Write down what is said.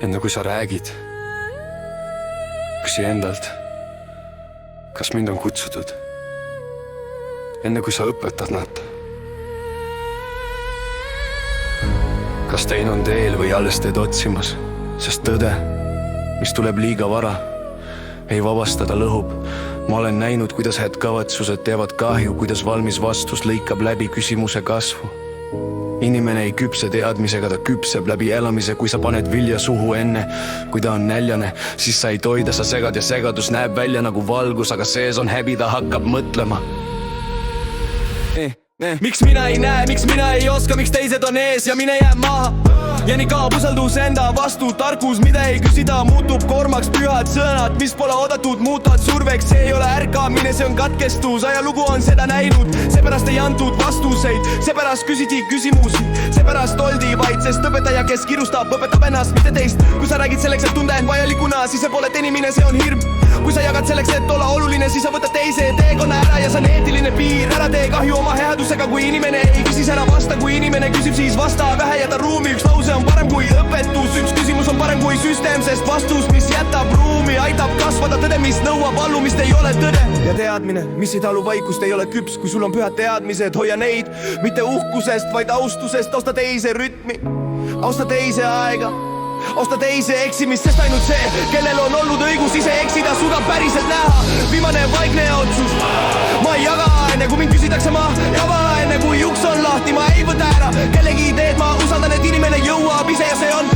enne kui sa räägid, küsi endalt, kas mind on kutsutud, enne kui sa õpetad nad. Kas tein on teel või alles teed otsimas, sest tõde, mis tuleb liiga vara, ei vabastada lõhub. Ma olen näinud, kuidas head kavatsused teevad kahju, kuidas valmis vastus lõikab läbi küsimuse kasvu. Inimene ei küpse teadmisega, ta küpseb läbi elamise. Kui sa paned vilja suhu enne, kui ta on näljane, siis sa ei toida, sa segad ja segadus näeb välja nagu valgus, aga sees on häbi, ta hakkab mõtlema. Miks mina ei näe, miks mina ei oska, miks teised on ees ja mine jää maha. Ja nii kaob usaldus enda vastu, tarkus, mida ei küsida, muutub koormaks. Pühad sõnad, mis pole oodatud, muutavad surveks. See ei ole ärkamine, see on katkestus, ajalugu on seda näinud. Seepärast ei antud vastuseid, seepärast küsiti küsimusi, seepärast oldi vaid, sest õpetaja, kes kirustab, õpetab ennast, mitte teist. Kui sa räägid selleks, et tunda end vajalikuna, siis see pole tenimine, see on hirm. Kui sa jagad selleks, et olla oluline, siis sa võtad teise teekonna ära ja see on eetiline piir. Ära tee kahju oma headusega, kui inimene ei küsis ära vasta. Kui inimene küsib, siis vasta vähe, jäta ruumi. Üks lause on parem kui õpetus, üks küsimus on parem kui süsteem, sest vastus, mis jätab ruumi, aitab kasvada. Tõde, mis nõuab allumist, ei ole tõde. Ja teadmine, mis ei talu vaikust, ei ole küps. Kui sul on pühad teadmised, hoia neid, mitte uhkusest, vaid austusest. Austa teise rütmi, austa teise aega, osta teise eksimist, sest ainult see, kellel on olnud õigus ise eksida, suudab päriselt näha. Viimane vaikne otsus, ma ei jaga enne kui mind küsitakse, ma java enne kui uks on lahti. Ma ei võta ära kellegi ideed, ma usaldan, et inimene jõuab ise ja see on